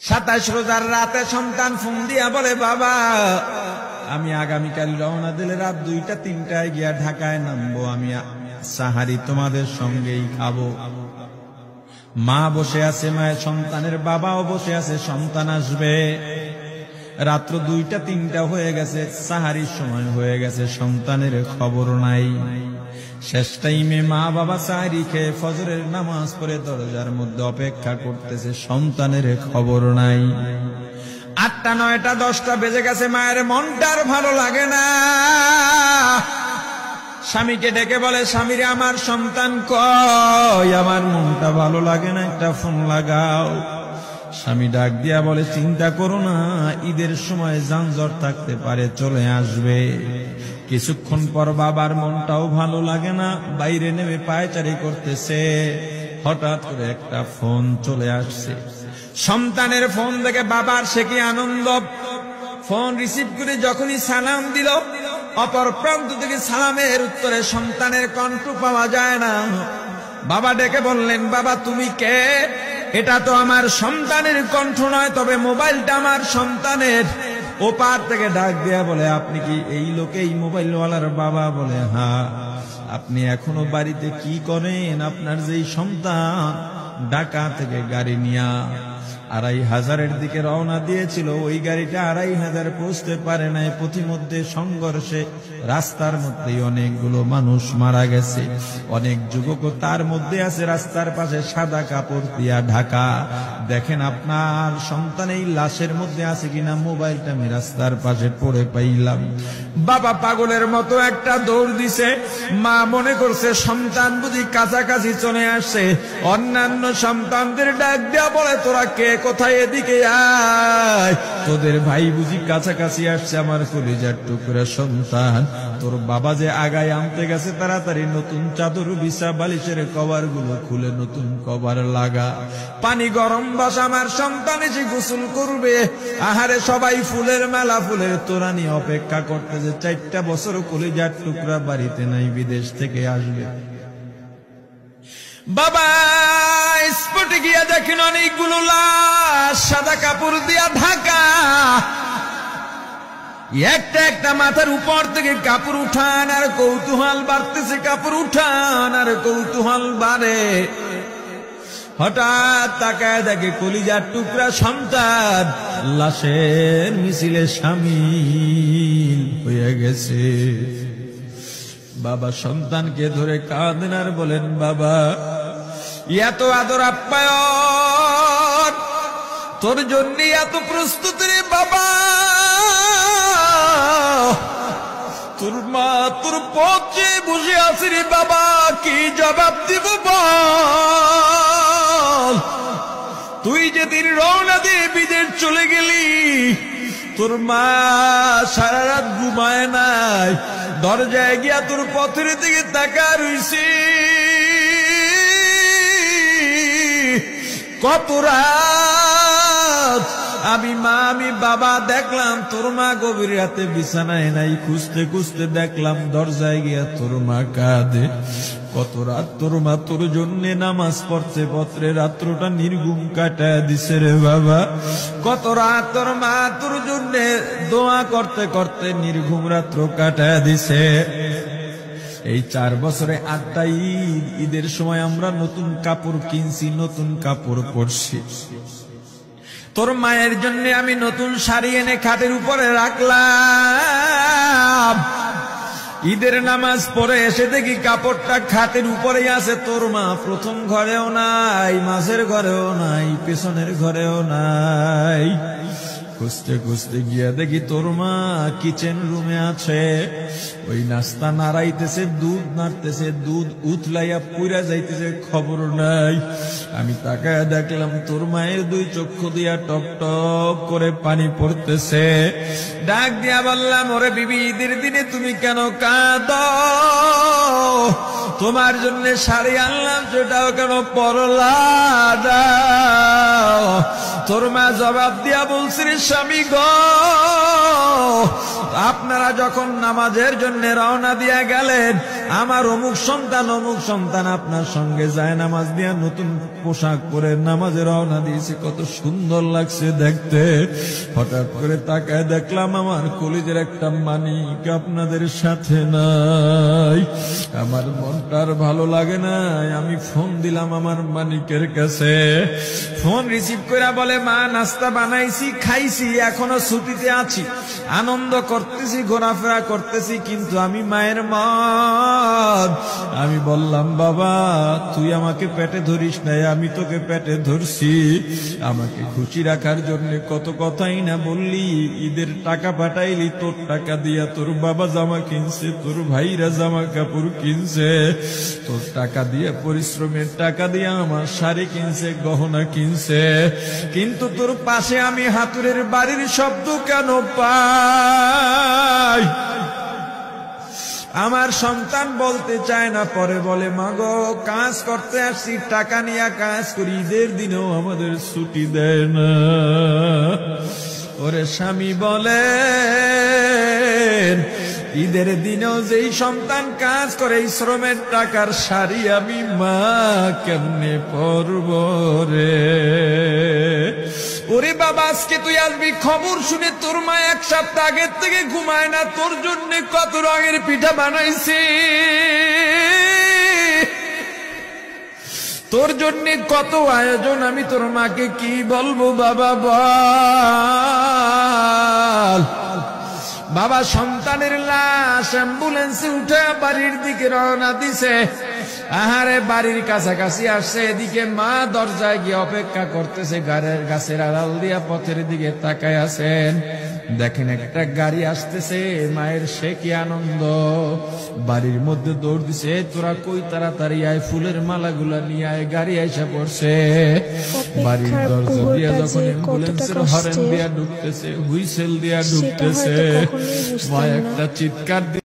27 রোজার রাতে সন্তান ফোন দিয়া বলে, বাবা আমি আগামীকাল রওনা দিলে রাত 2টা-3টায় গিয়া ঢাকায় নামবো, আমি সাহারি তোমাদের সঙ্গেই খাবো। মা বসে আছে, মায়ের সন্তানের বাবাও বসে আছে, সন্তান আসবে। রাত্র 2টা-3টা হয়ে গেছে, সাহারির সময় হয়ে গেছে, সন্তানের খবর নাই। শেষ টাইমে মা বাবা সাহারি খেয়ে ফজরের নামাজ পড়ে দরজার মধ্যে অপেক্ষা করতেছে, সন্তানের খবর নাই। 8টা, 9টা, 10টা বেজে গেছে, মায়ের মনটার ভালো লাগে না। স্বামীকে ডেকে বলে, স্বামীরে আমার সন্তান কই, আমার মনটা ভালো লাগে না, একটা ফোন লাগাও। স্বামী ডাক দিয়া বলে, চিন্তা করো না, ঈদের সময় যানজট থাকতে পারে, চলে আসবে। কিছুক্ষণ পর বাবার মনটাও ভালো লাগে না, বাইরে নেমে পায়চারি করতেছে। হঠাৎ করে একটা ফোন চলে আসছে, সন্তানের ফোন দেখে বাবার সে কি আনন্দ। ফোন রিসিভ করে যখনই সালাম দিল, অপর প্রান্ত থেকে সালামের উত্তরে সন্তানের কণ্ঠ পাওয়া যায় না। বাবা ডেকে বললেন, বাবা তুমি কে? এটা তো আমার সন্তানের কণ্ঠ নয়, তবে মোবাইলটা আমার সন্তানের। ওপার থেকে ডাক দেয়া বলে, আপনি কি এই লোকে, এই মোবাইলওয়ালার বাবা? বলে, হ্যাঁ। আপনি এখনো বাড়িতে কি করেন? আপনার যেই সন্তান ঢাকা থেকে গাড়ি নিয়া 2500-এর দিকে রওনা দিয়েছিল, ওই গাড়িটা 2500 পৌঁছতে পারে নাই। পথিমধ্যে সংঘর্ষে রাস্তার মধ্যেই অনেকগুলো মানুষ মারা গেছে, অনেক যুবকও তার মধ্যে আছে। রাস্তার পাশে সাদা কাপড় দিয়া ঢাকা। দেখেন আপনার সন্তান এই লাশের মধ্যে আছে কিনা। মোবাইলটা আমি রাস্তার পাশে পড়ে পাইলাম। বাবা পাগলের মতো একটা দৌড় দিছে। মা মনে করছে সন্তান বুঝি কাছাকাছি চলে আসছে। অন্যান্য সন্তানদের ডাক দেয়া বলে, তোরা কে, কোথায়, এদিকে আয়, তোদের ভাই বুঝি কাছাকাছি আসছে। আমার কলিজার টুকরা সন্তান, তোর বাবা যে আগায় আনতে গেছে, তাড়াতাড়ি নতুন চাদর বিছা, বালিশের কভার গুলো খুলে নতুন কভার লাগা। পানি গরম বাসা, আমার সন্তান এসে গোসল করবে। আহারে সবাই ফুলের মেলা, ফুলের তোড়া নিয়ে অপেক্ষা করতেছে। 4টা বছর কলিজার টুকরা বাড়িতে নাই, বিদেশ থেকে আসবে। বাবা স্পটে গিয়া দেখেন অনেকগুলো লাশ, সাদা কাপড় দিয়া ঢাকা। একটা একটা মাথার উপর থেকে কাপড় উঠান আর কৌতূহল বাড়তেছে, কাপড় উঠান আর কৌতূহল বাড়ে। হঠাৎ তাকায় দেখে কলিজার টুকরা সন্তান লাশের মিছিলে শামিল হয়ে গেছে। বাবা সন্তানকে ধরে কাঁদেন আর বলেন, বাবা এত আদর আপ্যায়ন, তোর জন্য এত প্রস্তুতি রে বাবা। তোর মা তোর পথে বসে আছে রে বাবা, কি জবাব দিব বল? তুই যেদিন রওনা দিয়ে বিদেশ চলে গেলি, তোর মা সারা রাত ঘুমায় নাই, দরজায় গিয়া তোর পথের দিকে তাকা রইছে। কত রাত আমি মা আমি বাবা দেখলাম, তোর মা গভীর রাতে বিছানায় নাই। খুঁজতে খুঁজতে দেখলাম দরজায় গিয়া তোর মা কাঁদে। কত রাত তোর মা তোর জন্য নামাজ পড়তে পত্রে রাত্রটা নির্ঘুম কাটায় দিছে রে বাবা। কত রাত তোর মা তোর জন্য দোয়া করতে করতে নির্ঘুম রাত্র কাটায় দিছে। এই 4 বছরে 8টা ঈদ, ঈদের সময় আমরা নতুন কাপড় কিনছি, নতুন কাপড় পরছি। তোর মায়ের জন্য আমি নতুন শাড়ি এনে খাটের উপরে রাখলাম। ঈদের নামাজ পড়ে এসে দেখি কাপড়টা খাটের উপরেই আছে। তোর মা প্রথম ঘরেও নাই, মাঝের ঘরেও নাই, পেছনের ঘরেও নাই। খুঁজতে খুঁজতে গিয়া দেখি তোর মা কিচেন রুমে আছে। ওই নাস্তা নাড়াইতেছে, দুধ নাড়তেছে, দুধ উতলাইয়া পুইরা যাইতেছে, খবর নাই। আমি তাকায় দেখলাম তোর মায়ের 2 চক্ষু দিয়া টপ টপ করে পানি পড়তেছে। ডাক দিয়া বললাম, ওরে বিবি, ঈদের দিনে তুমি কেন কাঁদো? তোমার জন্য শাড়ি আনলাম, সেটাও কেন পরলা? তোর মা জবাব দিয়া বলছে, রে স্বামী গো, আপনারা যখন নামাজের জন্য রওনা দিয়া গেলেন, আমার অমুক সন্তান আপনার সঙ্গে যায় নামাজ দিয়া নতুন পোশাক পরে নামাজে রওনা দিয়েছে, কত সুন্দর লাগছে দেখতে। হঠাৎ করে তাকায় দেখলাম আমার কলিজের একটা মানিক আপনাদের সাথে নাই। আমার মনটার ভালো লাগে নাই। আমি ফোন দিলাম আমার মানিকের কাছে। ফোন রিসিভ করে বলে, মা নাস্তা বানাইছি, খাইছি, এখনো ছুটিতে আছি, আনন্দ করতেছি, ঘোরাফেরা করতেছি, কিন্তু আমি মায়ের মন। আমি বললাম, বাবা তুই আমাকে পেটে ধরিস নাই, আমি তোকে পেটে ধরছি। আমাকে খুশি রাখার জন্য কত কথাই না বললি। ঈদের টাকা পাঠাইলি, তোর টাকা দিয়া তোর বাবা জামা কিনছে, তোর ভাইরা জামা কাপড় কিনছে, তোর টাকা দিয়ে পরিশ্রমের টাকা দিয়ে আমার শাড়ি কিনছে, গহনা কিনছে, কিন্তু তোর পাশে আমি হাতুড়ের বাড়ির শব্দ কেন পাই? আমার সন্তান বলতে চায় না, পরে বলে, মাগো কাজ করতে আসছি, টাকা নিয়ে কাজ করি, ঈদের দিনেও আমাদের ছুটি দেয় না। ওরে স্বামী বলেন, ঈদের দিনেও যেই সন্তান কাজ করে, এই শ্রমের টাকার শাড়ি আমি মা কেমনে পরব রে? ওরে বাবা, আজকে তুই আসবি, খবর শুনে তোর মা এক সপ্তাহ আগের থেকে ঘুমায় না, তোর জন্য কত রঙের পিঠা বানাইছি, তোর জন্য কত আয়োজন, আমি তোর মাকে কি বলবো বাবা বল। বাবা সন্তানের লাশ অ্যাম্বুলেন্সে উঠে বাড়ির দিকে রওনা দিছে। আহারে বাড়ির কাছাকাছি আসছে, এদিকে মা দরজায় গিয়ে অপেক্ষা করতেছে, গাছের আড়াল দিয়া পথের দিকে তাকায় আছেন। দেখেন একটা গাড়ি আসতেছে, মায়ের সে কি আনন্দ, বাড়ির মধ্যে দৌড় দিছে, তোরা কই তাড়াতাড়ি আয়, ফুলের মালাগুলা নিয়ে আয়, গাড়ি আইসা পড়ছে। বাড়ির দরজা দিয়া যখন অ্যাম্বুলেন্সের হরেন দিয়া ঢুকতেছে, হুইসেল দিয়া ঢুকতেছে, মা একটা চিৎকার